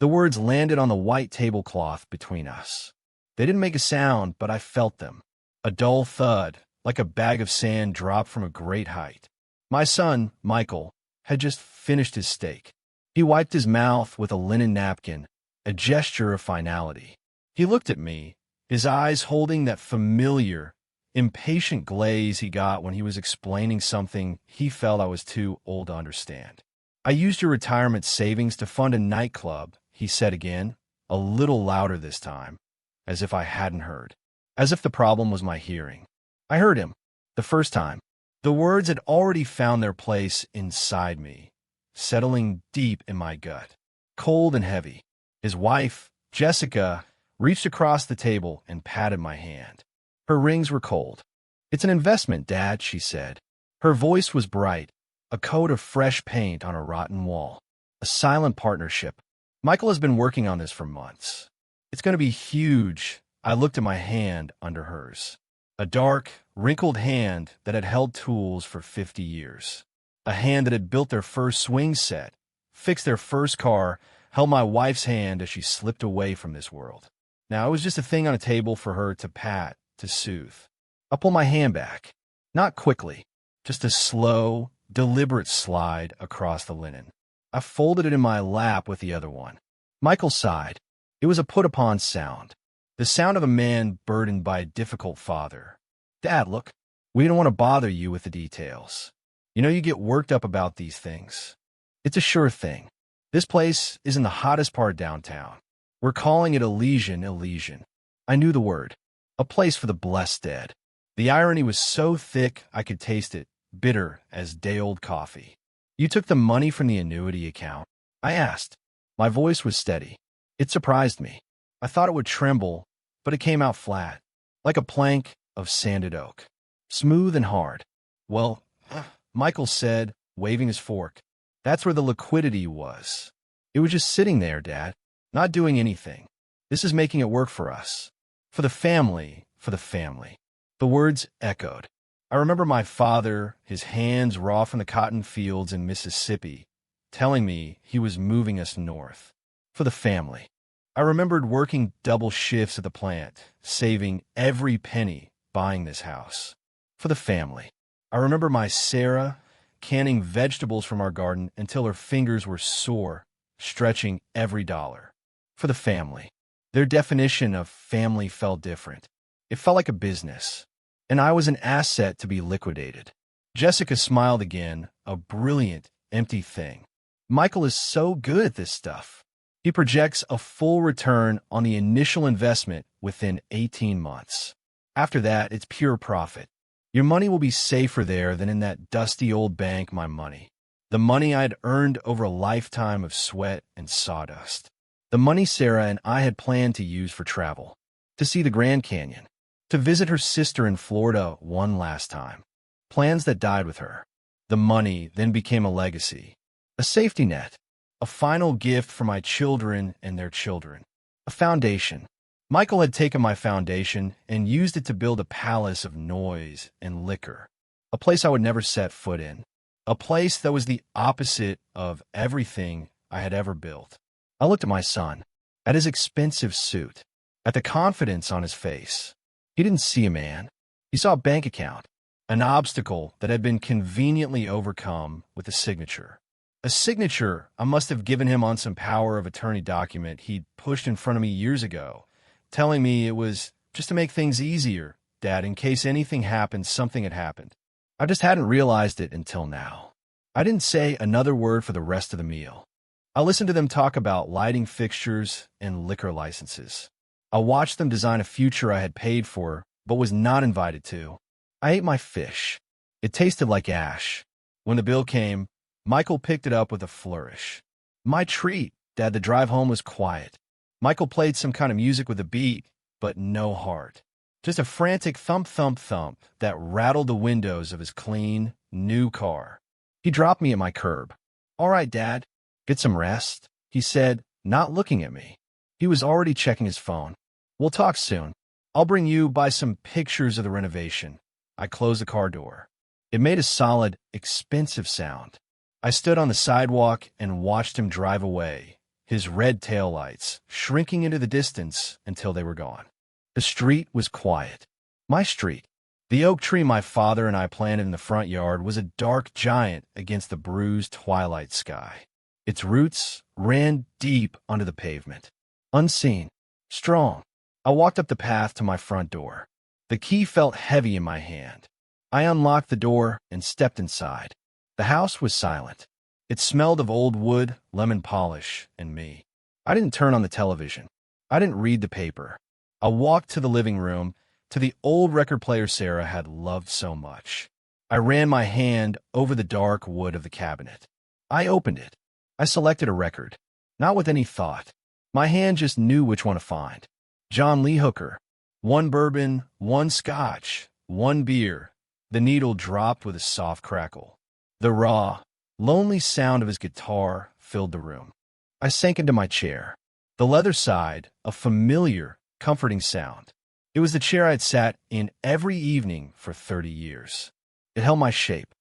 The words landed on the white tablecloth between us. They didn't make a sound, but I felt them. A dull thud, like a bag of sand dropped from a great height. My son, Michael, had just finished his steak. He wiped his mouth with a linen napkin, a gesture of finality. He looked at me, his eyes holding that familiar, impatient glaze he got when he was explaining something he felt I was too old to understand. "I used your retirement savings to fund a nightclub," he said again, a little louder this time, as if I hadn't heard, as if the problem was my hearing. I heard him, the first time. The words had already found their place inside me, settling deep in my gut, cold and heavy. His wife, Jessica, reached across the table and patted my hand. Her rings were cold. "It's an investment, Dad," she said. Her voice was bright, a coat of fresh paint on a rotten wall. A silent partnership. "Michael has been working on this for months. It's going to be huge." I looked at my hand under hers. A dark, wrinkled hand that had held tools for 50 years. A hand that had built their first swing set, fixed their first car, held my wife's hand as she slipped away from this world. Now it was just a thing on a table for her to pat, to soothe. I pulled my hand back. Not quickly, just a slow, deliberate slide across the linen. I folded it in my lap with the other one. Michael sighed. It was a put-upon sound. The sound of a man burdened by a difficult father. "Dad, look, we don't want to bother you with the details. You know you get worked up about these things. It's a sure thing. This place is in the hottest part downtown. We're calling it Elysian. I knew the word. A place for the blessed dead." The irony was so thick I could taste it, bitter as day-old coffee. "You took the money from the annuity account?" I asked. My voice was steady. It surprised me. I thought it would tremble, but it came out flat, like a plank of sanded oak. Smooth and hard. "Well," Michael said, waving his fork, "that's where the liquidity was. It was just sitting there, Dad, not doing anything. This is making it work for us. For the family, for the family." The words echoed. I remember my father, his hands raw from the cotton fields in Mississippi, telling me he was moving us north. For the family. I remembered working double shifts at the plant, saving every penny buying this house. For the family. I remember my Sarah canning vegetables from our garden until her fingers were sore, stretching every dollar. For the family. Their definition of family felt different. It felt like a business, and I was an asset to be liquidated. Jessica smiled again, a brilliant, empty thing. "Michael is so good at this stuff. He projects a full return on the initial investment within 18 months. After that, it's pure profit. Your money will be safer there than in that dusty old bank, my money. The money I had earned over a lifetime of sweat and sawdust. The money Sarah and I had planned to use for travel, to see the Grand Canyon, to visit her sister in Florida one last time. Plans that died with her. The money then became a legacy, a safety net, a final gift for my children and their children, a foundation. Michael had taken my foundation and used it to build a palace of noise and liquor, a place I would never set foot in, a place that was the opposite of everything I had ever built. I looked at my son, at his expensive suit, at the confidence on his face. He didn't see a man. He saw a bank account, an obstacle that had been conveniently overcome with a signature. A signature I must have given him on some power of attorney document he'd pushed in front of me years ago, telling me it was just to make things easier, Dad, in case anything happened, something had happened. I just hadn't realized it until now. I didn't say another word for the rest of the meal. I listened to them talk about lighting fixtures and liquor licenses. I watched them design a future I had paid for, but was not invited to. I ate my fish. It tasted like ash. When the bill came, Michael picked it up with a flourish. My treat, Dad. The drive home was quiet. Michael played some kind of music with a beat, but no heart. Just a frantic thump, thump, thump that rattled the windows of his clean, new car. He dropped me at my curb. "All right, Dad. Get some rest," he said, not looking at me. He was already checking his phone. "We'll talk soon. I'll bring you by some pictures of the renovation." I closed the car door. It made a solid, expensive sound. I stood on the sidewalk and watched him drive away, his red taillights shrinking into the distance until they were gone. The street was quiet. My street. The oak tree my father and I planted in the front yard was a dark giant against the bruised twilight sky. Its roots ran deep under the pavement. Unseen, strong, I walked up the path to my front door. The key felt heavy in my hand. I unlocked the door and stepped inside. The house was silent. It smelled of old wood, lemon polish, and me. I didn't turn on the television. I didn't read the paper. I walked to the living room, to the old record player Sarah had loved so much. I ran my hand over the dark wood of the cabinet. I opened it. I selected a record, not with any thought. My hand just knew which one to find. John Lee Hooker. One bourbon, one scotch, one beer. The needle dropped with a soft crackle. The raw, lonely sound of his guitar filled the room. I sank into my chair. The leather side, a familiar, comforting sound. It was the chair I'd sat in every evening for 30 years. It held my shape.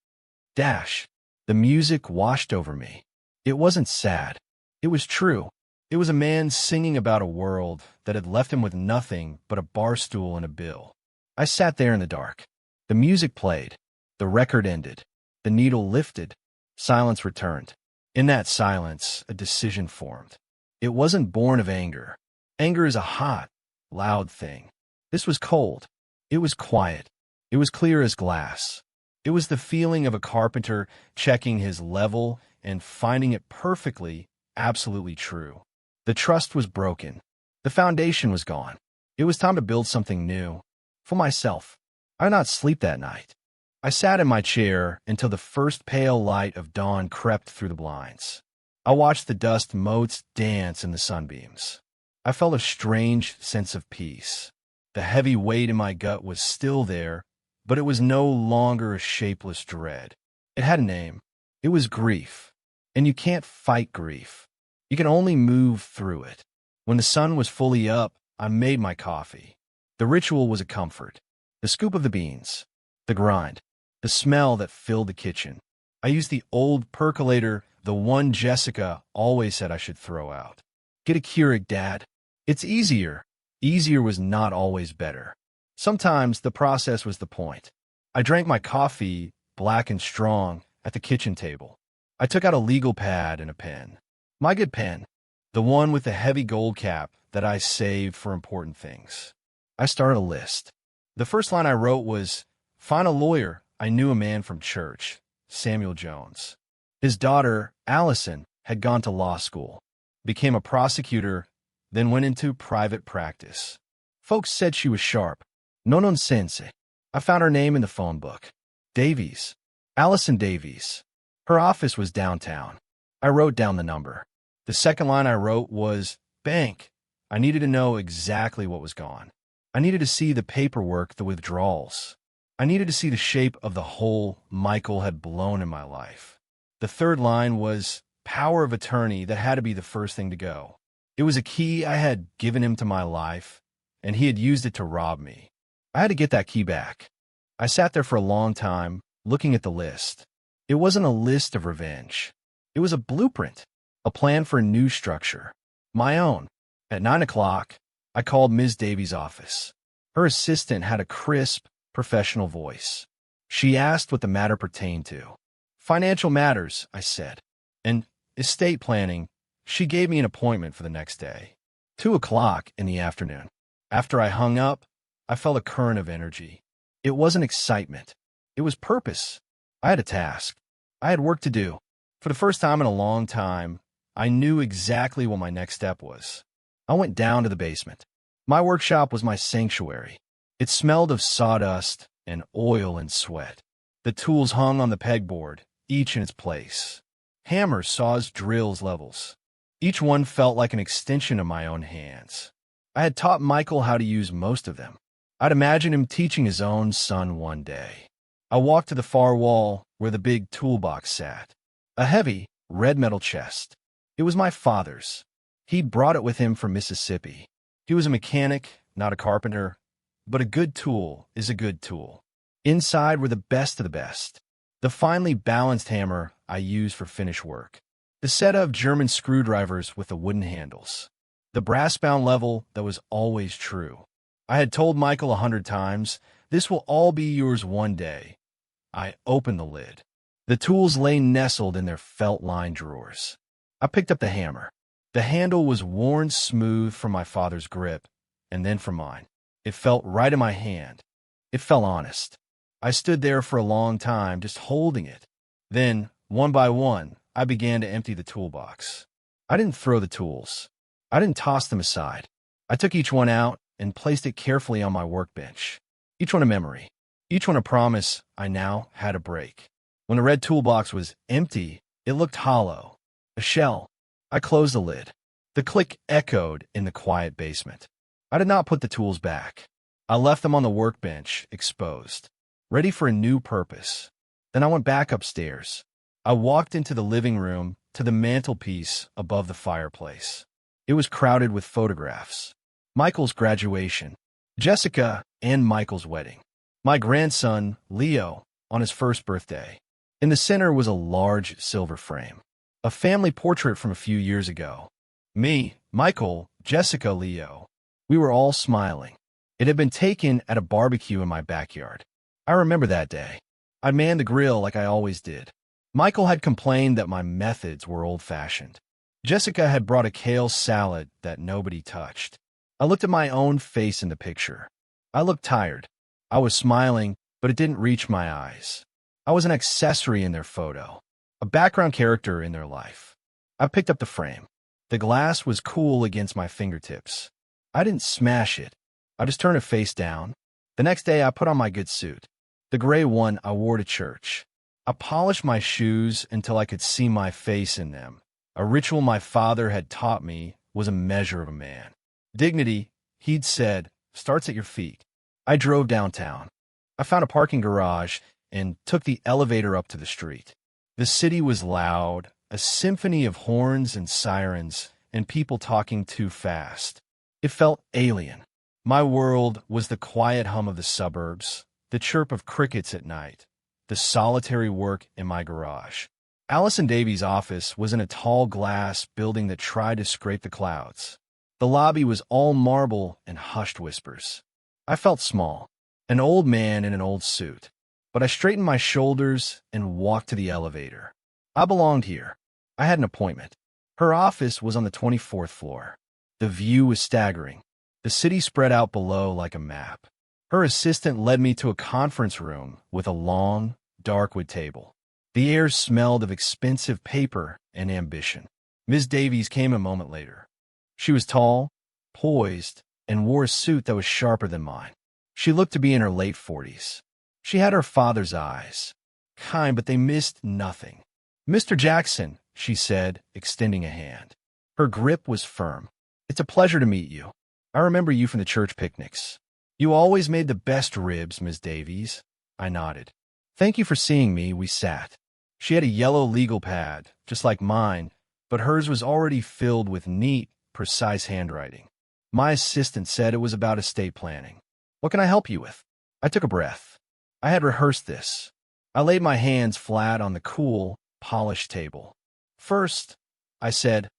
Dash. The music washed over me. It wasn't sad. It was true. It was a man singing about a world that had left him with nothing but a bar stool and a bill. I sat there in the dark. The music played. The record ended. The needle lifted. Silence returned. In that silence, a decision formed. It wasn't born of anger. Anger is a hot, loud thing. This was cold. It was quiet. It was clear as glass. It was the feeling of a carpenter checking his level and finding it perfectly, absolutely true. The trust was broken. The foundation was gone. It was time to build something new. For myself. I did not sleep that night. I sat in my chair until the first pale light of dawn crept through the blinds. I watched the dust motes dance in the sunbeams. I felt a strange sense of peace. The heavy weight in my gut was still there, but it was no longer a shapeless dread. It had a name. It was grief. And you can't fight grief. You can only move through it. When the sun was fully up, I made my coffee. The ritual was a comfort. The scoop of the beans. The grind. The smell that filled the kitchen. I used the old percolator, the one Jessica always said I should throw out. Get a Keurig, Dad. It's easier. Easier was not always better. Sometimes the process was the point. I drank my coffee, black and strong, at the kitchen table. I took out a legal pad and a pen. My good pen. The one with the heavy gold cap that I saved for important things. I started a list. The first line I wrote was, find a lawyer. I knew a man from church, Samuel Jones. His daughter, Allison, had gone to law school, became a prosecutor, then went into private practice. Folks said she was sharp. No nonsense. I found her name in the phone book. Davies. Allison Davies. Her office was downtown. I wrote down the number. The second line I wrote was, bank. I needed to know exactly what was gone. I needed to see the paperwork, the withdrawals. I needed to see the shape of the hole Michael had blown in my life. The third line was, power of attorney. That had to be the first thing to go. It was a key I had given him to my life, and he had used it to rob me. I had to get that key back. I sat there for a long time, looking at the list. It wasn't a list of revenge. It was a blueprint, a plan for a new structure. My own. At 9 o'clock, I called Ms. Davies' office. Her assistant had a crisp, professional voice. She asked what the matter pertained to. Financial matters, I said. And estate planning. She gave me an appointment for the next day. 2 o'clock in the afternoon. After I hung up, I felt a current of energy. It wasn't excitement. It was purpose. I had a task. I had work to do. For the first time in a long time, I knew exactly what my next step was. I went down to the basement. My workshop was my sanctuary. It smelled of sawdust and oil and sweat. The tools hung on the pegboard, each in its place. Hammers, saws, drills, levels. Each one felt like an extension of my own hands. I had taught Michael how to use most of them. I'd imagined him teaching his own son one day. I walked to the far wall where the big toolbox sat. A heavy, red metal chest. It was my father's. He'd brought it with him from Mississippi. He was a mechanic, not a carpenter, but a good tool is a good tool. Inside were the best of the best. The finely balanced hammer I used for finish work. The set of German screwdrivers with the wooden handles. The brass-bound level that was always true. I had told Michael 100 times, "This will all be yours one day." I opened the lid. The tools lay nestled in their felt-lined drawers. I picked up the hammer. The handle was worn smooth from my father's grip, and then from mine. It felt right in my hand. It felt honest. I stood there for a long time, just holding it. Then, one by one, I began to empty the toolbox. I didn't throw the tools. I didn't toss them aside. I took each one out and placed it carefully on my workbench. Each one a memory. Each one a promise I now had to break. When the red toolbox was empty, it looked hollow. A shell. I closed the lid. The click echoed in the quiet basement. I did not put the tools back. I left them on the workbench, exposed, ready for a new purpose. Then I went back upstairs. I walked into the living room to the mantelpiece above the fireplace. It was crowded with photographs. Michael's graduation, Jessica and Michael's wedding, my grandson, Leo, on his first birthday. In the center was a large silver frame, a family portrait from a few years ago. Me, Michael, Jessica, Leo. We were all smiling. It had been taken at a barbecue in my backyard. I remember that day. I manned the grill like I always did. Michael had complained that my methods were old-fashioned. Jessica had brought a kale salad that nobody touched. I looked at my own face in the picture. I looked tired. I was smiling, but it didn't reach my eyes. I was an accessory in their photo, a background character in their life. I picked up the frame. The glass was cool against my fingertips. I didn't smash it. I just turned it face down. The next day, I put on my good suit, the gray one I wore to church. I polished my shoes until I could see my face in them. A ritual my father had taught me was a measure of a man. Dignity, he'd said, starts at your feet. I drove downtown. I found a parking garage and took the elevator up to the street. The city was loud, a symphony of horns and sirens and people talking too fast. It felt alien. My world was the quiet hum of the suburbs, the chirp of crickets at night, the solitary work in my garage. Allison Davies' office was in a tall glass building that tried to scrape the clouds. The lobby was all marble and hushed whispers. I felt small, an old man in an old suit, but I straightened my shoulders and walked to the elevator. I belonged here. I had an appointment. Her office was on the 24th floor. The view was staggering. The city spread out below like a map. Her assistant led me to a conference room with a long, dark wood table. The air smelled of expensive paper and ambition. Ms. Davies came a moment later. She was tall, poised, and wore a suit that was sharper than mine. She looked to be in her late 40s. She had her father's eyes, kind, but they missed nothing. "Mr. Jackson," she said, extending a hand. Her grip was firm. "It's a pleasure to meet you. I remember you from the church picnics. You always made the best ribs, Ms. Davies." I nodded. "Thank you for seeing me." We sat. She had a yellow legal pad, just like mine, but hers was already filled with neat, precise handwriting. My assistant said it was about estate planning. "What can I help you with?" I took a breath. I had rehearsed this. I laid my hands flat on the cool, polished table. "First," I said,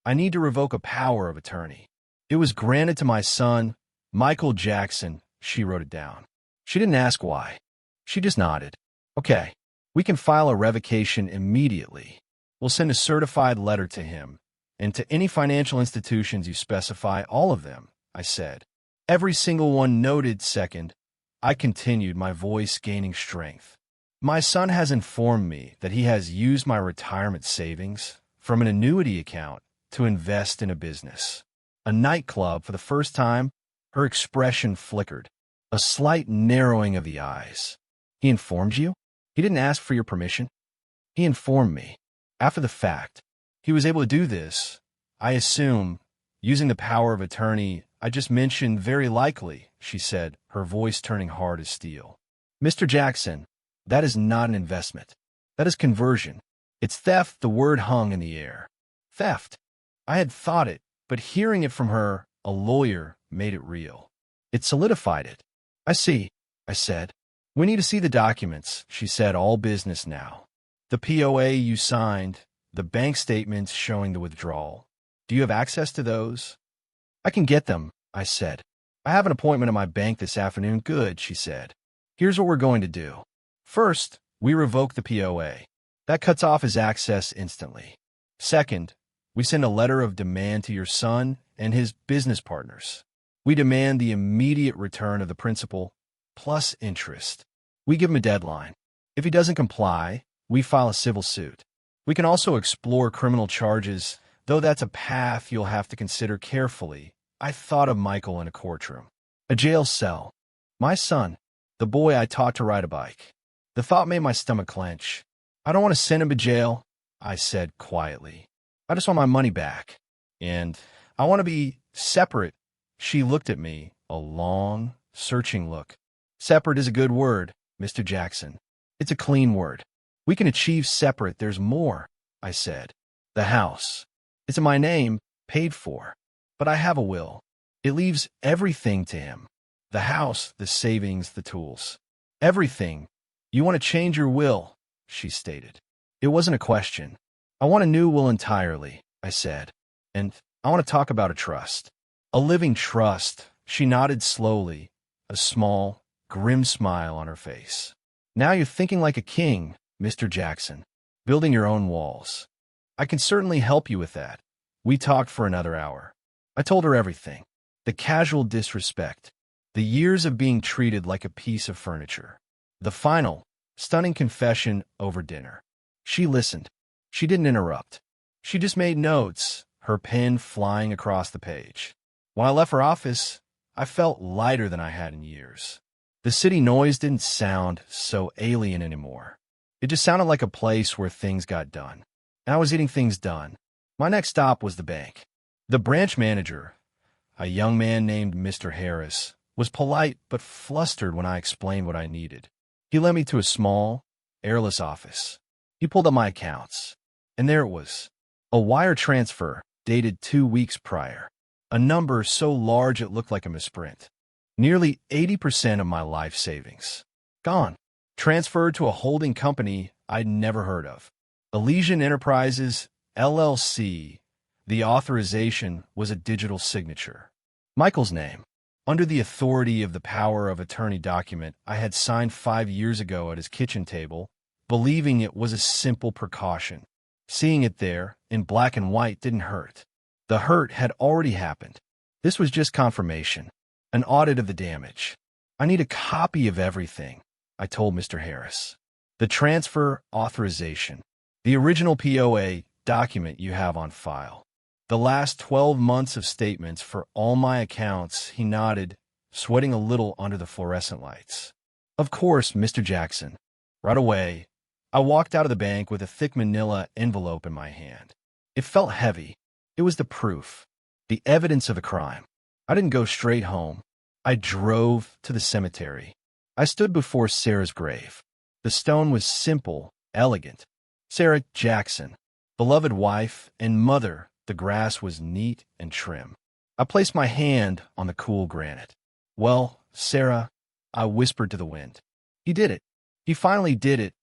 "I need to revoke a power of attorney. It was granted to my son, Michael Jackson." She wrote it down. She didn't ask why. She just nodded. "Okay, we can file a revocation immediately. We'll send a certified letter to him, and to any financial institutions you specify, all of them," I said. "Every single one noted." "Second," I continued, my voice gaining strength. "My son has informed me that he has used my retirement savings from an annuity account to invest in a business. A nightclub." For the first time, her expression flickered, a slight narrowing of the eyes. "He informed you? He didn't ask for your permission?" "He informed me. After the fact. He was able to do this, I assume, using the power of attorney I just mentioned." "Very likely," she said, her voice turning hard as steel. "Mr. Jackson, that is not an investment. That is conversion. It's theft." The word hung in the air. Theft. I had thought it, but hearing it from her, a lawyer, made it real. It solidified it. "I see," I said. "We need to see the documents," she said. "All business now. The POA you signed, the bank statements showing the withdrawal. Do you have access to those? I can get them, I said. I have an appointment at my bank this afternoon. Good, she said. Here's what we're going to do. First, we revoke the POA. That cuts off his access instantly. Second, we send a letter of demand to your son and his business partners. We demand the immediate return of the principal, plus interest. We give him a deadline. If he doesn't comply, we file a civil suit. We can also explore criminal charges, though that's a path you'll have to consider carefully. I thought of Michael in a courtroom. A jail cell. My son, the boy I taught to ride a bike. The thought made my stomach clench. I don't want to send him to jail, I said quietly. I just want my money back. And I want to be separate. She looked at me, a long, searching look. Separate is a good word, Mr. Jackson. It's a clean word. We can achieve separate. There's more, I said. The house. It's in my name, paid for. But I have a will. It leaves everything to him. The house, the savings, the tools. Everything. You want to change your will, she stated. It wasn't a question. I want a new will entirely, I said. And I want to talk about a trust. A living trust. She nodded slowly, a small, grim smile on her face. Now you're thinking like a king, Mr. Jackson, building your own walls. I can certainly help you with that. We talked for another hour. I told her everything. The casual disrespect. The years of being treated like a piece of furniture. The final, stunning confession over dinner. She listened. She didn't interrupt. She just made notes, her pen flying across the page. When I left her office, I felt lighter than I had in years. The city noise didn't sound so alien anymore. It just sounded like a place where things got done. And I was getting things done. My next stop was the bank. The branch manager, a young man named Mr. Harris, was polite but flustered when I explained what I needed. He led me to a small, airless office. He pulled up my accounts, and there it was. A wire transfer dated 2 weeks prior. A number so large it looked like a misprint. Nearly 80% of my life savings. Gone. Transferred to a holding company I'd never heard of. Elysian Enterprises, LLC. The authorization was a digital signature. Michael's name. Under the authority of the power of attorney document I had signed 5 years ago at his kitchen table, believing it was a simple precaution. Seeing it there, in black and white, didn't hurt. The hurt had already happened. This was just confirmation. An audit of the damage. I need a copy of everything, I told Mr. Harris. The transfer authorization. The original POA document you have on file. The last 12 months of statements for all my accounts. He nodded, sweating a little under the fluorescent lights. Of course, Mr. Jackson. Right away, I walked out of the bank with a thick manila envelope in my hand. It felt heavy. It was the proof, the evidence of a crime. I didn't go straight home. I drove to the cemetery. I stood before Sarah's grave. The stone was simple, elegant. Sarah Jackson, beloved wife and mother. The grass was neat and trim. I placed my hand on the cool granite. Well, Sarah, I whispered to the wind. He did it. He finally did it.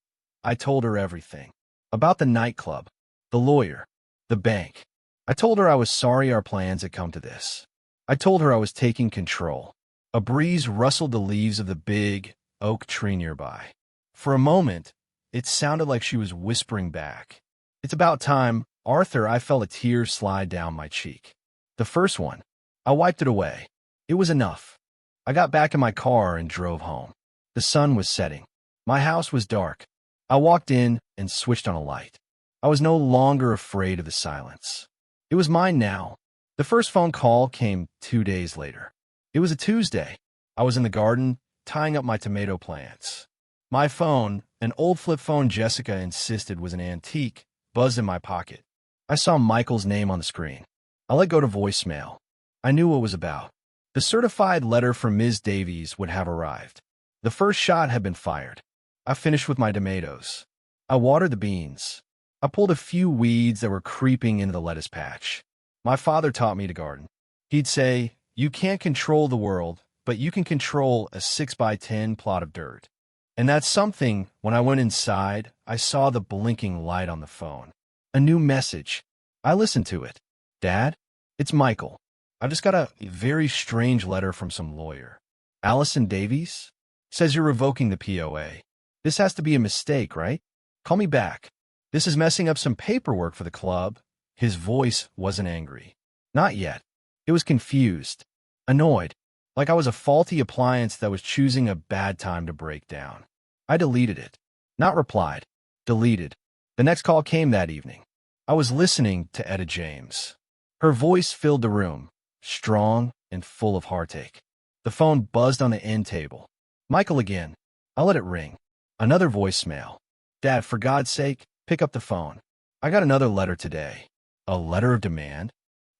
I told her everything. About the nightclub, the lawyer, the bank. I told her I was sorry our plans had come to this. I told her I was taking control. A breeze rustled the leaves of the big oak tree nearby. For a moment, it sounded like she was whispering back. It's about time, Arthur. I felt a tear slide down my cheek. The first one. I wiped it away. It was enough. I got back in my car and drove home. The sun was setting. My house was dark. I walked in and switched on a light. I was no longer afraid of the silence. It was mine now. The first phone call came 2 days later. It was a Tuesday. I was in the garden, tying up my tomato plants. My phone, an old flip phone Jessica insisted was an antique, buzzed in my pocket. I saw Michael's name on the screen. I let go to voicemail. I knew what it was about. The certified letter from Ms. Davies would have arrived. The first shot had been fired. I finished with my tomatoes. I watered the beans. I pulled a few weeds that were creeping into the lettuce patch. My father taught me to garden. He'd say, you can't control the world, but you can control a 6x10 plot of dirt. And that's something. When I went inside, I saw the blinking light on the phone. A new message. I listened to it. Dad, it's Michael. I just got a very strange letter from some lawyer. Allison Davies? Says you're revoking the POA. This has to be a mistake, right? Call me back. This is messing up some paperwork for the club. His voice wasn't angry. Not yet. It was confused. Annoyed. Like I was a faulty appliance that was choosing a bad time to break down. I deleted it. Not replied. Deleted. The next call came that evening. I was listening to Etta James. Her voice filled the room, strong and full of heartache. The phone buzzed on the end table. Michael again. I let it ring. Another voicemail. Dad, for God's sake, pick up the phone. I got another letter today. A letter of demand?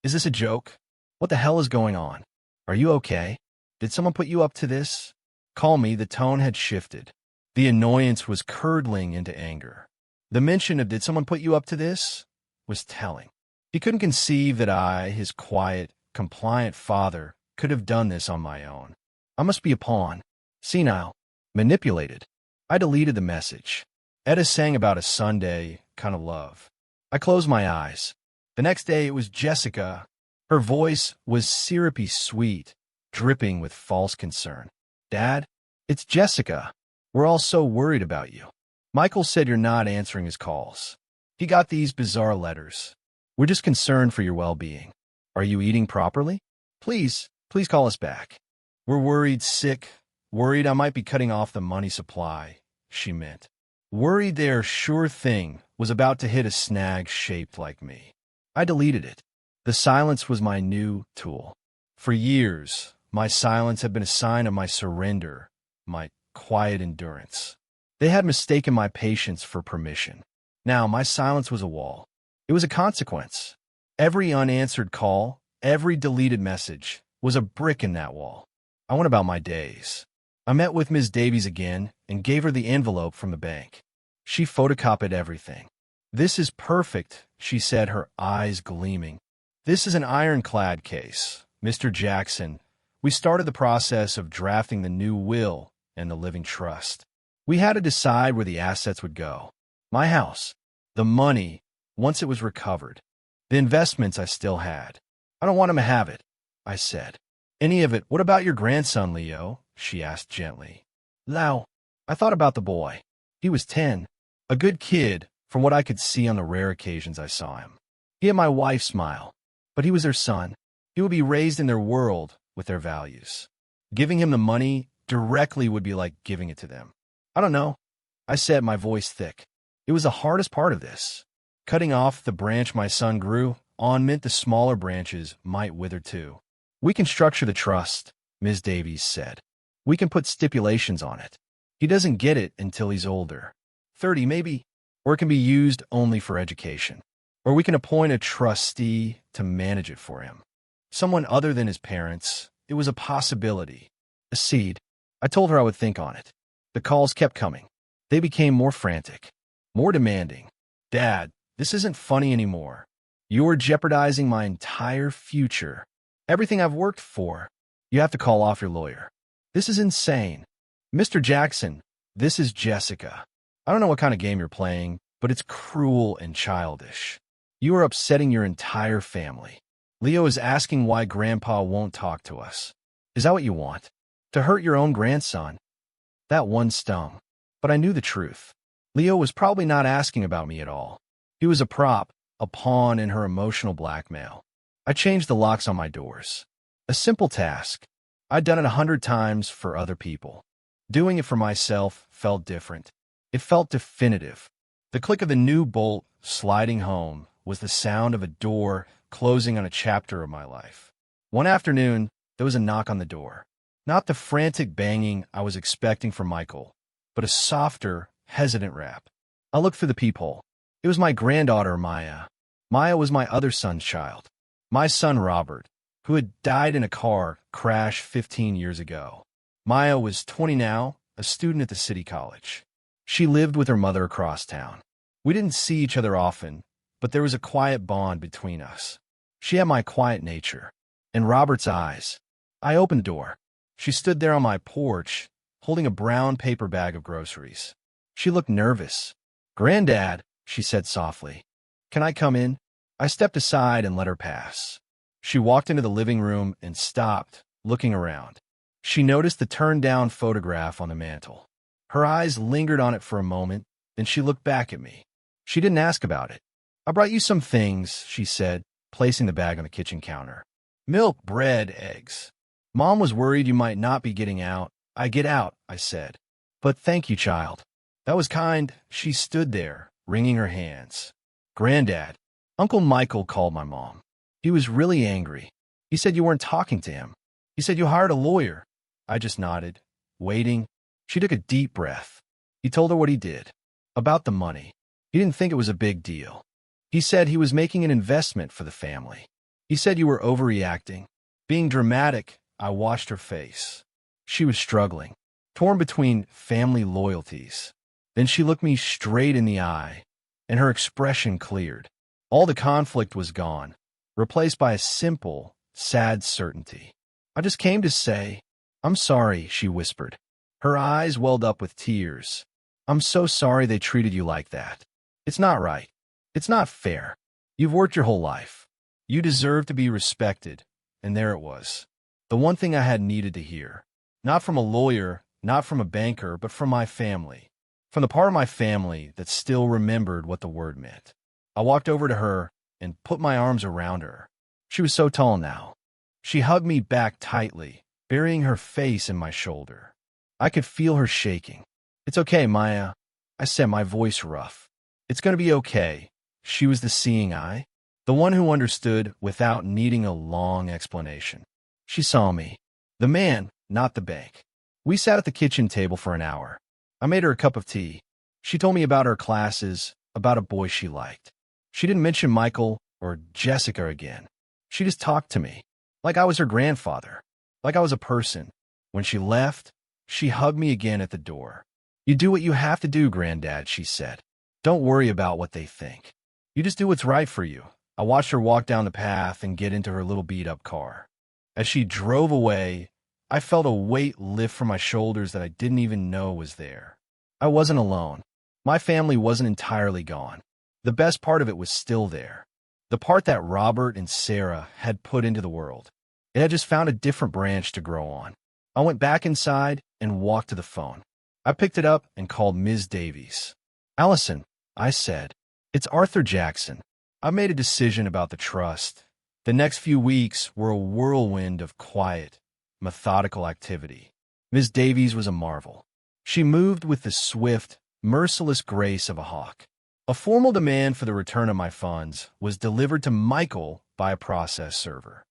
Is this a joke? What the hell is going on? Are you okay? Did someone put you up to this? Call me. The tone had shifted. The annoyance was curdling into anger. The mention of "did someone put you up to this?" was telling. He couldn't conceive that I, his quiet, compliant father, could have done this on my own. I must be a pawn. Senile. Manipulated. I deleted the message. Etta sang about a Sunday kind of love. I closed my eyes. The next day it was Jessica. Her voice was syrupy sweet, dripping with false concern. Dad, it's Jessica. We're all so worried about you. Michael said you're not answering his calls. He got these bizarre letters. We're just concerned for your well-being. Are you eating properly? Please call us back. We're worried sick, worried I might be cutting off the money supply, she meant. Worried their sure thing was about to hit a snag shaped like me. I deleted it. The silence was my new tool. For years, my silence had been a sign of my surrender, my quiet endurance. They had mistaken my patience for permission. Now my silence was a wall. It was a consequence. Every unanswered call, every deleted message was a brick in that wall. I went about my days. I met with Ms. Davies again and gave her the envelope from the bank. She photocopied everything. This is perfect, she said, her eyes gleaming. This is an ironclad case. Mr. Jackson, we started the process of drafting the new will and the living trust. We had to decide where the assets would go. My house, the money, once it was recovered. The investments I still had. I don't want him to have it, I said. Any of it. What about your grandson, Leo? She asked gently. Lau. I thought about the boy. He was 10. A good kid, from what I could see on the rare occasions I saw him. He had my wife's smile. But he was their son. He would be raised in their world with their values. Giving him the money directly would be like giving it to them. I don't know, I said, my voice thick. It was the hardest part of this. Cutting off the branch my son grew on meant the smaller branches might wither too. We can structure the trust, Ms. Davies said. We can put stipulations on it. He doesn't get it until he's older. 30 maybe. Or it can be used only for education. Or we can appoint a trustee to manage it for him. Someone other than his parents. It was a possibility. A seed. I told her I would think on it. The calls kept coming. They became more frantic, more demanding. Dad, this isn't funny anymore. You're jeopardizing my entire future. Everything I've worked for. You have to call off your lawyer. This is insane. Mr. Jackson, this is Jessica. I don't know what kind of game you're playing, but it's cruel and childish. You are upsetting your entire family. Leo is asking why Grandpa won't talk to us. Is that what you want? To hurt your own grandson? That one stung. But I knew the truth. Leo was probably not asking about me at all. He was a prop, a pawn in her emotional blackmail. I changed the locks on my doors. A simple task. I'd done it 100 times for other people. Doing it for myself felt different. It felt definitive. The click of the new bolt sliding home was the sound of a door closing on a chapter of my life. One afternoon, there was a knock on the door. Not the frantic banging I was expecting from Michael, but a softer, hesitant rap. I looked through the peephole. It was my granddaughter, Maya. Maya was my other son's child. My son, Robert, who had died in a car crash 15 years ago. Maya was 20 now, a student at the city college. She lived with her mother across town. We didn't see each other often, but there was a quiet bond between us. She had my quiet nature, and Robert's eyes. I opened the door. She stood there on my porch, holding a brown paper bag of groceries. She looked nervous. "Granddad," she said softly, Can I come in? I stepped aside and let her pass. She walked into the living room and stopped, looking around. She noticed the turned-down photograph on the mantel. Her eyes lingered on it for a moment, then she looked back at me. She didn't ask about it. I brought you some things, she said, placing the bag on the kitchen counter. Milk, bread, eggs. Mom was worried you might not be getting out. I get out, I said. But thank you, child. That was kind. She stood there, wringing her hands. Granddad. Uncle Michael called my mom. He was really angry. He said you weren't talking to him. He said you hired a lawyer. I just nodded, waiting. She took a deep breath. He told her what he did. About the money. He didn't think it was a big deal. He said he was making an investment for the family. He said you were overreacting. Being dramatic, I watched her face. She was struggling, torn between family loyalties. Then she looked me straight in the eye, and her expression cleared. All the conflict was gone, replaced by a simple, sad certainty. I just came to say, I'm sorry, she whispered. Her eyes welled up with tears. I'm so sorry they treated you like that. It's not right. It's not fair. You've worked your whole life. You deserve to be respected. And there it was. The one thing I had needed to hear. Not from a lawyer, not from a banker, but from my family. From the part of my family that still remembered what the word meant. I walked over to her and put my arms around her. She was so tall now. She hugged me back tightly, burying her face in my shoulder. I could feel her shaking. It's okay, Maya, I said, my voice rough. It's going to be okay. She was the seeing eye, the one who understood without needing a long explanation. She saw me. The man, not the bank. We sat at the kitchen table for an hour. I made her a cup of tea. She told me about her classes, about a boy she liked. She didn't mention Michael or Jessica again. She just talked to me, like I was her grandfather, like I was a person. When she left, she hugged me again at the door. You do what you have to do, Granddad, she said. Don't worry about what they think. You just do what's right for you. I watched her walk down the path and get into her little beat-up car. As she drove away, I felt a weight lift from my shoulders that I didn't even know was there. I wasn't alone. My family wasn't entirely gone. The best part of it was still there. The part that Robert and Sarah had put into the world. It had just found a different branch to grow on. I went back inside and walked to the phone. I picked it up and called Ms. Davies. Allison, I said, it's Arthur Jackson. I made a decision about the trust. The next few weeks were a whirlwind of quiet, methodical activity. Ms. Davies was a marvel. She moved with the swift, merciless grace of a hawk. A formal demand for the return of my funds was delivered to Michael by a process server.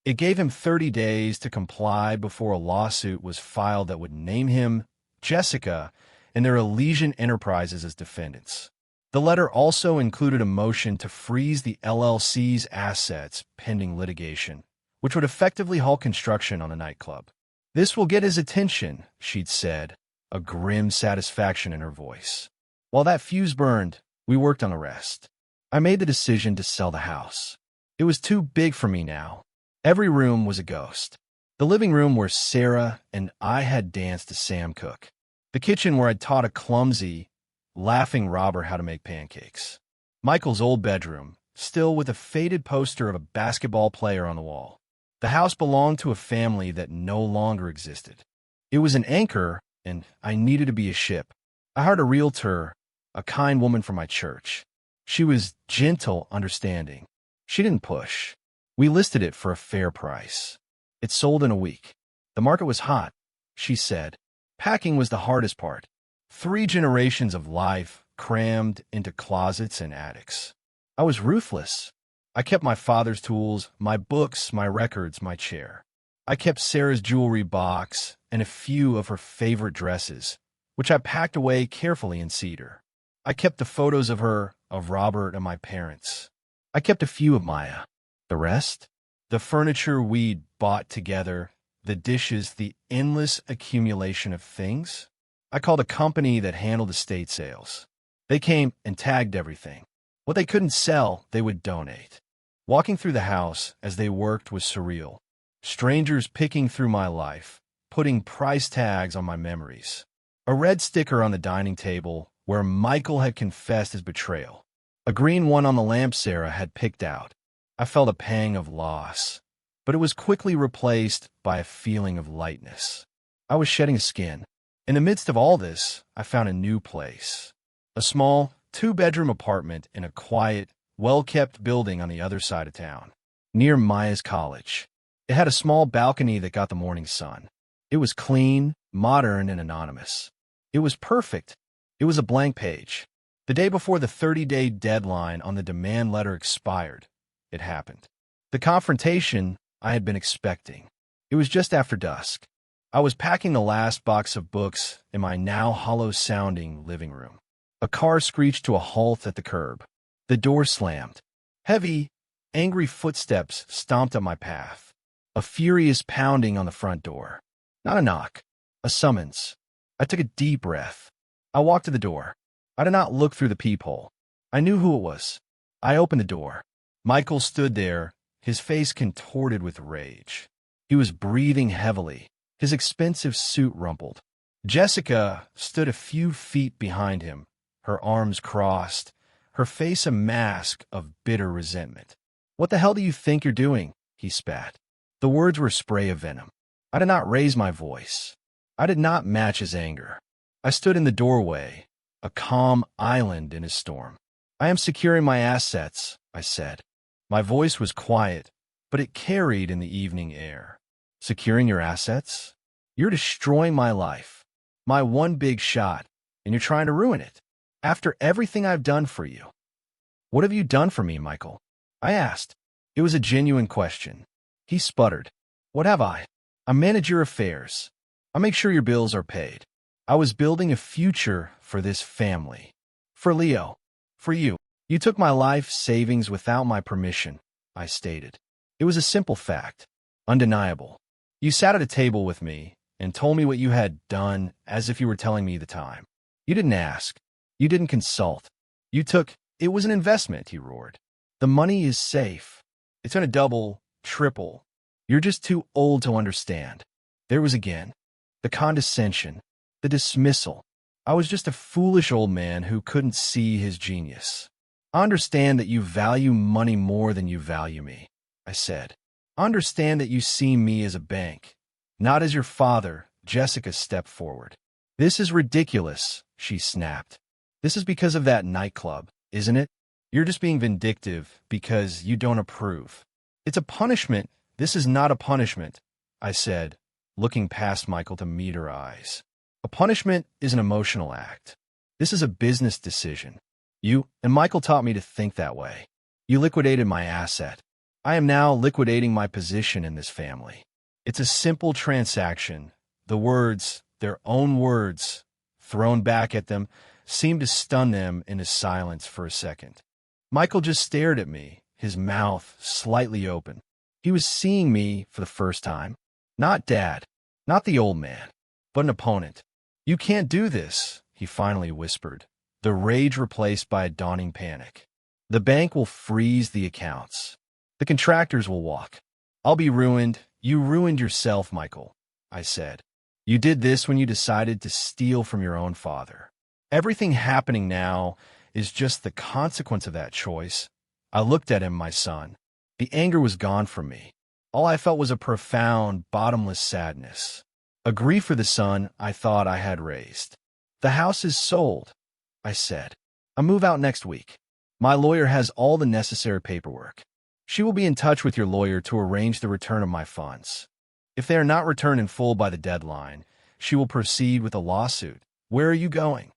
It gave him 30 days to comply before a lawsuit was filed that would name him, Jessica, and their Elysian Enterprises as defendants. The letter also included a motion to freeze the LLC's assets pending litigation, which would effectively halt construction on the nightclub. This will get his attention, she'd said, a grim satisfaction in her voice. While that fuse burned, we worked on the rest. I made the decision to sell the house. It was too big for me now. Every room was a ghost. The living room where Sarah and I had danced to Sam Cooke. The kitchen where I'd taught a clumsy, laughing robber how to make pancakes. Michael's old bedroom, still with a faded poster of a basketball player on the wall. The house belonged to a family that no longer existed. It was an anchor, and I needed to be a ship. I hired a realtor, a kind woman from my church. She was gentle, understanding. She didn't push. We listed it for a fair price. It sold in a week. The market was hot, she said. Packing was the hardest part. 3 generations of life crammed into closets and attics. I was ruthless. I kept my father's tools, my books, my records, my chair. I kept Sarah's jewelry box and a few of her favorite dresses, which I packed away carefully in cedar. I kept the photos of her, of Robert, and my parents. I kept a few of Maya. The rest? The furniture we'd bought together, the dishes, the endless accumulation of things. I called a company that handled estate sales. They came and tagged everything. What they couldn't sell, they would donate. Walking through the house as they worked was surreal. Strangers picking through my life, putting price tags on my memories. A red sticker on the dining table where Michael had confessed his betrayal. A green one on the lamp Sarah had picked out. I felt a pang of loss, but it was quickly replaced by a feeling of lightness. I was shedding skin. In the midst of all this, I found a new place. A small, two-bedroom apartment in a quiet, well-kept building on the other side of town, near Maya's college. It had a small balcony that got the morning sun. It was clean, modern, and anonymous. It was perfect. It was a blank page. The day before the 30-day deadline on the demand letter expired, it happened. The confrontation I had been expecting. It was just after dusk. I was packing the last box of books in my now hollow-sounding living room. A car screeched to a halt at the curb. The door slammed. Heavy, angry footsteps stomped up my path. A furious pounding on the front door. Not a knock, a summons. I took a deep breath. I walked to the door. I did not look through the peephole. I knew who it was. I opened the door. Michael stood there, his face contorted with rage. He was breathing heavily, his expensive suit rumpled. Jessica stood a few feet behind him, her arms crossed, her face a mask of bitter resentment. "What the hell do you think you're doing?" he spat. The words were a spray of venom. I did not raise my voice. I did not match his anger. I stood in the doorway, a calm island in his storm. "I am securing my assets," I said. My voice was quiet, but it carried in the evening air. "Securing your assets? You're destroying my life, my one big shot, and you're trying to ruin it. After everything I've done for you." "What have you done for me, Michael?" I asked. It was a genuine question. He sputtered. "What have I? I manage your affairs. I make sure your bills are paid. I was building a future for this family. For Leo. For you. You took my life savings without my permission," I stated. It was a simple fact. Undeniable. "You sat at a table with me and told me what you had done as if you were telling me the time. You didn't ask. You didn't consult. You took— It was an investment," he roared. "The money is safe. It's going to double, triple. You're just too old to understand." There was again the condescension, the dismissal. I was just a foolish old man who couldn't see his genius. "I understand that you value money more than you value me," I said. "I understand that you see me as a bank, not as your father." Jessica stepped forward. "This is ridiculous," she snapped. "This is because of that nightclub, isn't it? You're just being vindictive because you don't approve." "It's a punishment." "This is not a punishment," I said, looking past Michael to meet her eyes. "A punishment is an emotional act. This is a business decision. You and Michael taught me to think that way. You liquidated my asset. I am now liquidating my position in this family. It's a simple transaction." The words, their own words, thrown back at them, seemed to stun them into silence for a second. Michael just stared at me, his mouth slightly open. He was seeing me for the first time. Not Dad, not the old man, but an opponent. "You can't do this," he finally whispered, the rage replaced by a dawning panic. "The bank will freeze the accounts. The contractors will walk. I'll be ruined." "You ruined yourself, Michael," I said. "You did this when you decided to steal from your own father. Everything happening now is just the consequence of that choice." I looked at him, my son. The anger was gone from me. All I felt was a profound, bottomless sadness, a grief for the son I thought I had raised. "The house is sold," I said. "I move out next week. My lawyer has all the necessary paperwork. She will be in touch with your lawyer to arrange the return of my funds. If they are not returned in full by the deadline, she will proceed with a lawsuit." "Where are you going?"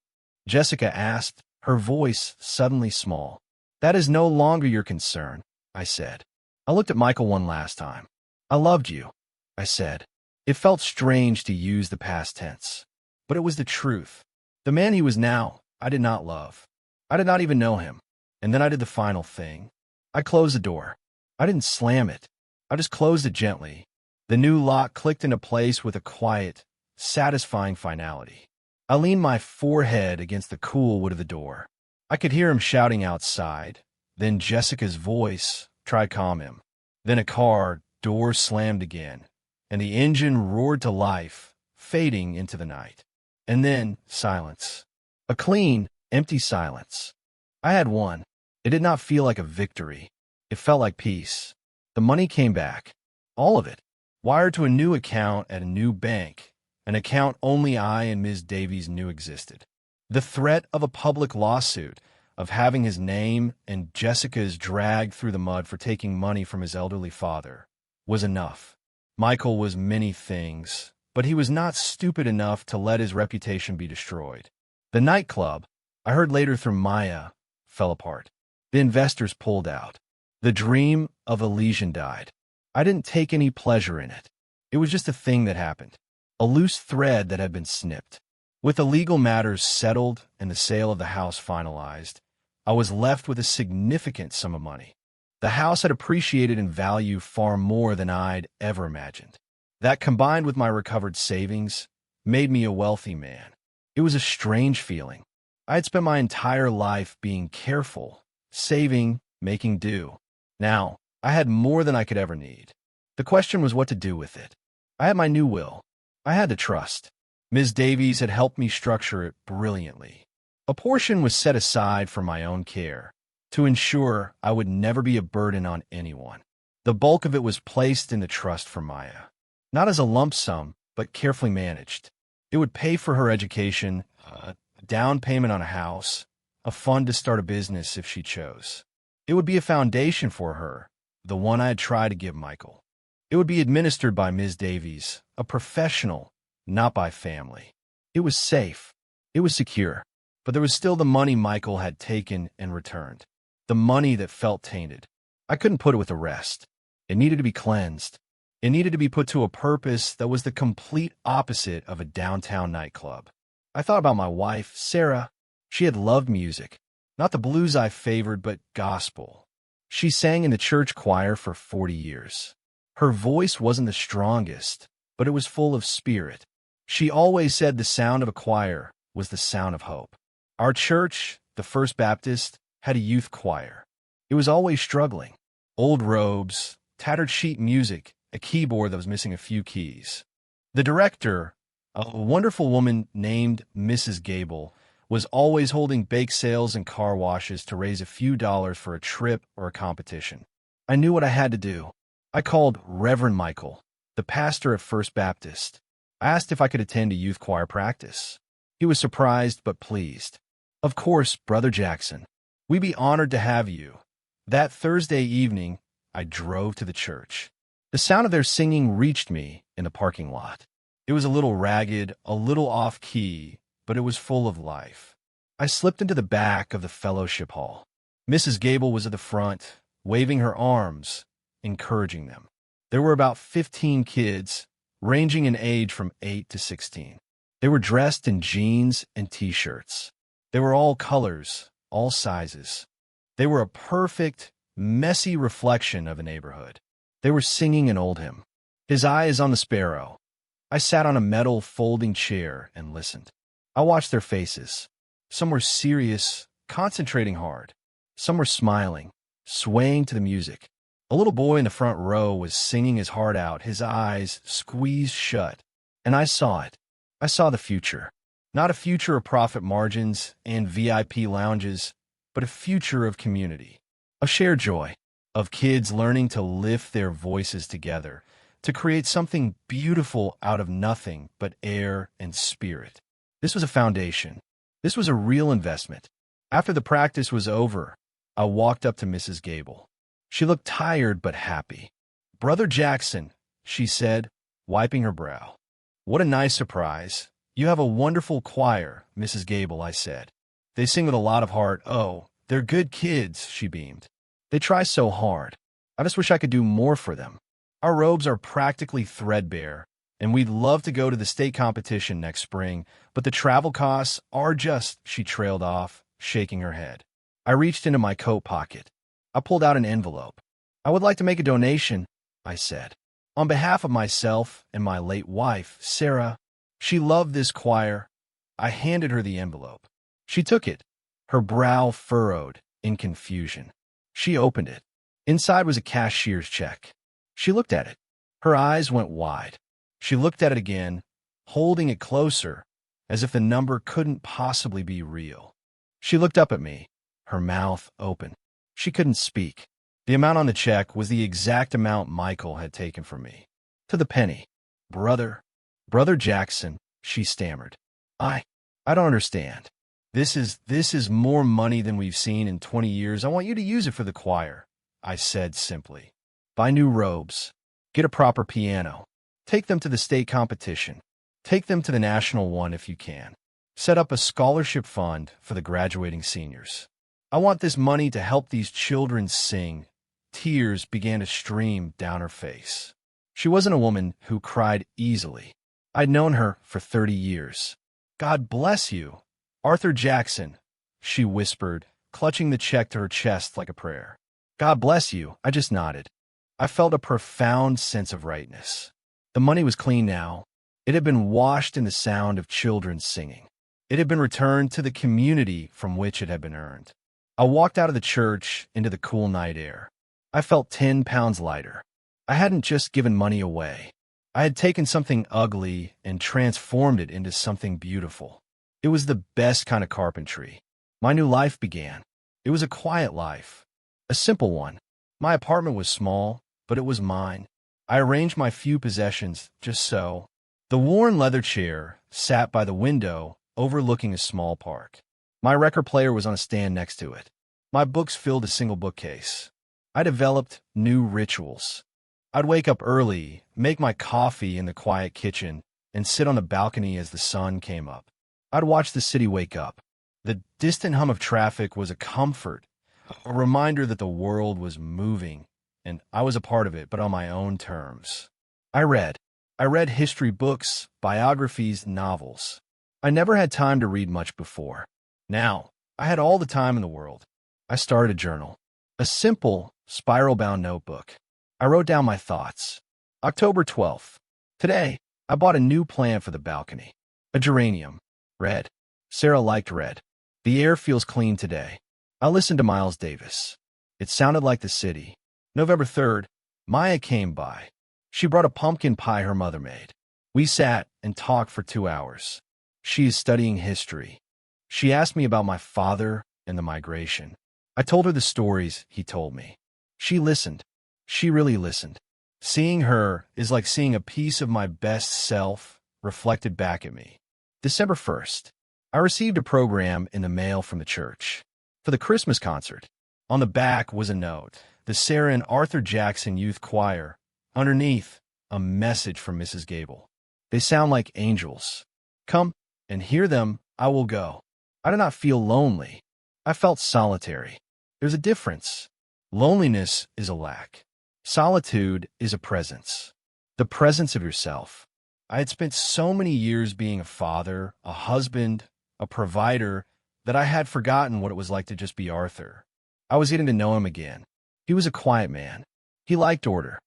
Jessica asked, her voice suddenly small. "That is no longer your concern," I said. I looked at Michael one last time. "I loved you," I said. It felt strange to use the past tense, but it was the truth. The man he was now, I did not love. I did not even know him. And then I did the final thing. I closed the door. I didn't slam it. I just closed it gently. The new lock clicked into place with a quiet, satisfying finality. I leaned my forehead against the cool wood of the door. I could hear him shouting outside. Then Jessica's voice tried to calm him. Then a car door slammed again, and the engine roared to life, fading into the night. And then silence. A clean, empty silence. I had won. It did not feel like a victory. It felt like peace. The money came back. All of it. Wired to a new account at a new bank. An account only I and Ms. Davies knew existed. The threat of a public lawsuit, of having his name and Jessica's dragged through the mud for taking money from his elderly father, was enough. Michael was many things, but he was not stupid enough to let his reputation be destroyed. The nightclub, I heard later through Maya, fell apart. The investors pulled out. The dream of Elysian died. I didn't take any pleasure in it. It was just a thing that happened. A loose thread that had been snipped. With the legal matters settled and the sale of the house finalized, I was left with a significant sum of money. The house had appreciated in value far more than I'd ever imagined. That, combined with my recovered savings, made me a wealthy man. It was a strange feeling. I had spent my entire life being careful, saving, making do. Now, I had more than I could ever need. The question was what to do with it. I had my new will. I had to trust. Ms. Davies had helped me structure it brilliantly. A portion was set aside for my own care, to ensure I would never be a burden on anyone. The bulk of it was placed in the trust for Maya. Not as a lump sum, but carefully managed. It would pay for her education, a down payment on a house, a fund to start a business if she chose. It would be a foundation for her, the one I had tried to give Michael. It would be administered by Ms. Davies, a professional, not by family. It was safe. It was secure. But there was still the money Michael had taken and returned. The money that felt tainted. I couldn't put it with the rest. It needed to be cleansed. It needed to be put to a purpose that was the complete opposite of a downtown nightclub. I thought about my wife, Sarah. She had loved music. Not the blues I favored, but gospel. She sang in the church choir for 40 years. Her voice wasn't the strongest, but it was full of spirit. She always said the sound of a choir was the sound of hope. Our church, the First Baptist, had a youth choir. It was always struggling. Old robes, tattered sheet music, a keyboard that was missing a few keys. The director, a wonderful woman named Mrs. Gable, was always holding bake sales and car washes to raise a few dollars for a trip or a competition. I knew what I had to do. I called Reverend Michael, the pastor at First Baptist. I asked if I could attend a youth choir practice. He was surprised but pleased. Of course, Brother Jackson. We'd be honored to have you. That Thursday evening, I drove to the church. The sound of their singing reached me in the parking lot. It was a little ragged, a little off-key, but it was full of life. I slipped into the back of the fellowship hall. Mrs. Gable was at the front, waving her arms, encouraging them. There were about 15 kids, ranging in age from 8 to 16. They were dressed in jeans and T-shirts. They were all colors, all sizes. They were a perfect, messy reflection of a neighborhood. They were singing an old hymn. His eye is on the sparrow. I sat on a metal folding chair and listened. I watched their faces. Some were serious, concentrating hard. Some were smiling, swaying to the music. A little boy in the front row was singing his heart out, his eyes squeezed shut. And I saw it. I saw the future. Not a future of profit margins and VIP lounges, but a future of community, of shared joy, of kids learning to lift their voices together, to create something beautiful out of nothing but air and spirit. This was a foundation. This was a real investment. After the practice was over, I walked up to Mrs. Gable. She looked tired but happy. "Brother Jackson," she said, wiping her brow. "What a nice surprise. You have a wonderful choir, Mrs. Gable," I said. "They sing with a lot of heart." "Oh, they're good kids," she beamed. "They try so hard. I just wish I could do more for them. Our robes are practically threadbare, and we'd love to go to the state competition next spring, but the travel costs are just—" She trailed off, shaking her head. I reached into my coat pocket. I pulled out an envelope. "I would like to make a donation," I said, "on behalf of myself and my late wife, Sarah. She loved this choir." I handed her the envelope. She took it, her brow furrowed in confusion. She opened it. Inside was a cashier's check. She looked at it. Her eyes went wide. She looked at it again, holding it closer, as if the number couldn't possibly be real. She looked up at me, her mouth open. She couldn't speak. The amount on the check was the exact amount Michael had taken from me. To the penny. Brother Jackson, she stammered. I don't understand. This is more money than we've seen in 20 years. I want you to use it for the choir, I said simply. Buy new robes. Get a proper piano. Take them to the state competition. Take them to the national one if you can. Set up a scholarship fund for the graduating seniors. I want this money to help these children sing. Tears began to stream down her face. She wasn't a woman who cried easily. I'd known her for 30 years. God bless you, Arthur Jackson, she whispered, clutching the check to her chest like a prayer. God bless you, I just nodded. I felt a profound sense of rightness. The money was clean now. It had been washed in the sound of children singing. It had been returned to the community from which it had been earned. I walked out of the church into the cool night air. I felt 10 pounds lighter. I hadn't just given money away. I had taken something ugly and transformed it into something beautiful. It was the best kind of carpentry. My new life began. It was a quiet life. A simple one. My apartment was small, but it was mine. I arranged my few possessions just so. The worn leather chair sat by the window, overlooking a small park. My record player was on a stand next to it. My books filled a single bookcase. I developed new rituals. I'd wake up early, make my coffee in the quiet kitchen, and sit on the balcony as the sun came up. I'd watch the city wake up. The distant hum of traffic was a comfort, a reminder that the world was moving, and I was a part of it, but on my own terms. I read history books, biographies, novels. I never had time to read much before. Now, I had all the time in the world. I started a journal, a simple, spiral-bound notebook. I wrote down my thoughts. October 12th. Today, I bought a new plant for the balcony. A geranium. Red. Sarah liked red. The air feels clean today. I listened to Miles Davis. It sounded like the city. November 3rd, Maya came by. She brought a pumpkin pie her mother made. We sat and talked for 2 hours. She is studying history. She asked me about my father and the migration. I told her the stories he told me. She listened. She really listened. Seeing her is like seeing a piece of my best self reflected back at me. December 1st. I received a program in the mail from the church for the Christmas concert. On the back was a note, the Sarah and Arthur Jackson Youth Choir. Underneath, a message from Mrs. Gable. They sound like angels. Come and hear them, I will go. I did not feel lonely. I felt solitary. There's a difference. Loneliness is a lack. Solitude is a presence. The presence of yourself. I had spent so many years being a father, a husband, a provider, that I had forgotten what it was like to just be Arthur. I was getting to know him again. He was a quiet man. He liked order.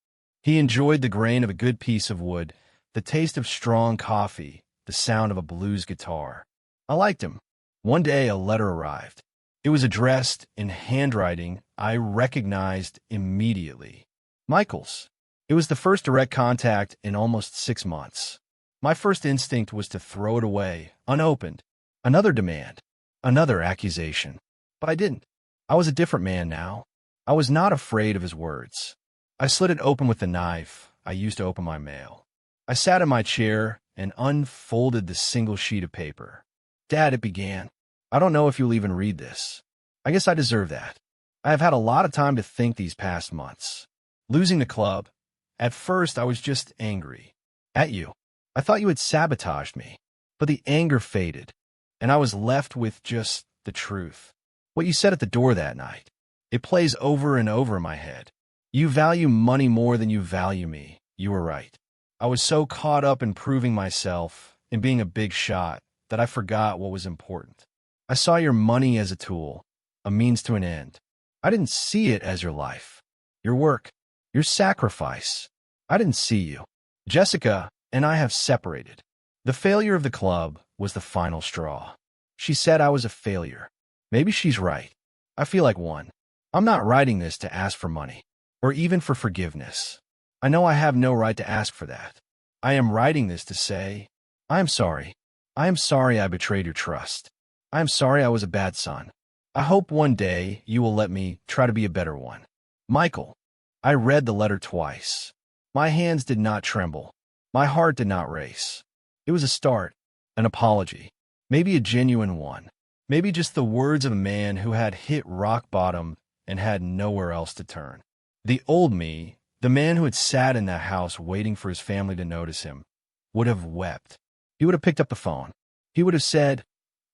He enjoyed the grain of a good piece of wood, the taste of strong coffee, the sound of a blues guitar. I liked him. One day a letter arrived. It was addressed in handwriting I recognized immediately. Michael's. It was the first direct contact in almost 6 months. My first instinct was to throw it away, unopened. Another demand. Another accusation. But I didn't. I was a different man now. I was not afraid of his words. I slid it open with the knife I used to open my mail. I sat in my chair and unfolded the single sheet of paper. Dad, it began. I don't know if you'll even read this. I guess I deserve that. I have had a lot of time to think these past months. Losing the club. At first, I was just angry. At you. I thought you had sabotaged me. But the anger faded, and I was left with just the truth. What you said at the door that night. It plays over and over in my head. You value money more than you value me. You were right. I was so caught up in proving myself, in being a big shot, that I forgot what was important. I saw your money as a tool, a means to an end. I didn't see it as your life, your work, your sacrifice. I didn't see you. Jessica and I have separated. The failure of the club was the final straw. She said I was a failure. Maybe she's right. I feel like one. I'm not writing this to ask for money, or even for forgiveness. I know I have no right to ask for that. I am writing this to say, I am sorry. I am sorry I betrayed your trust. I am sorry I was a bad son. I hope one day you will let me try to be a better one. Michael. I read the letter twice. My hands did not tremble. My heart did not race. It was a start, an apology, maybe a genuine one, maybe just the words of a man who had hit rock bottom and had nowhere else to turn. The old me, the man who had sat in that house waiting for his family to notice him, would have wept. He would have picked up the phone. He would have said,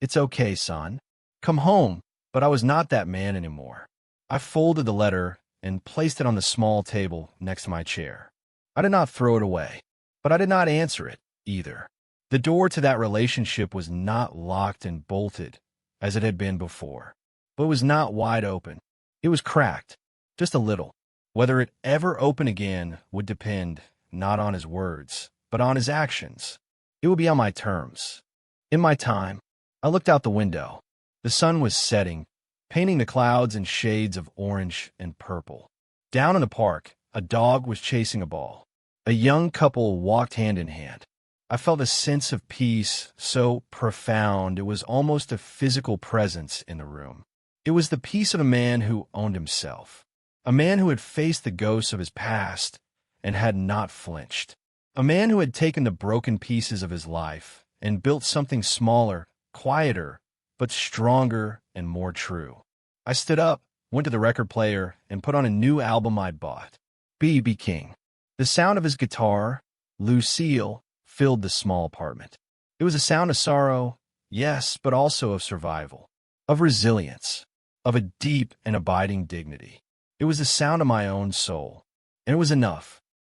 "It's okay, son. Come home." But I was not that man anymore. I folded the letter and placed it on the small table next to my chair. I did not throw it away, but I did not answer it either. The door to that relationship was not locked and bolted as it had been before, but it was not wide open. It was cracked, just a little. Whether it ever opened again would depend not on his words, but on his actions. It would be on my terms. In my time, I looked out the window. The sun was setting, painting the clouds in shades of orange and purple. Down in the park, a dog was chasing a ball. A young couple walked hand in hand. I felt a sense of peace so profound it was almost a physical presence in the room. It was the peace of a man who owned himself, a man who had faced the ghosts of his past and had not flinched, a man who had taken the broken pieces of his life and built something smaller, quieter, but stronger and more true. I stood up, went to the record player, and put on a new album I'd bought, B.B. King. The sound of his guitar, Lucille, filled the small apartment. It was a sound of sorrow, yes, but also of survival, of resilience, of a deep and abiding dignity. It was the sound of my own soul, and it was enough.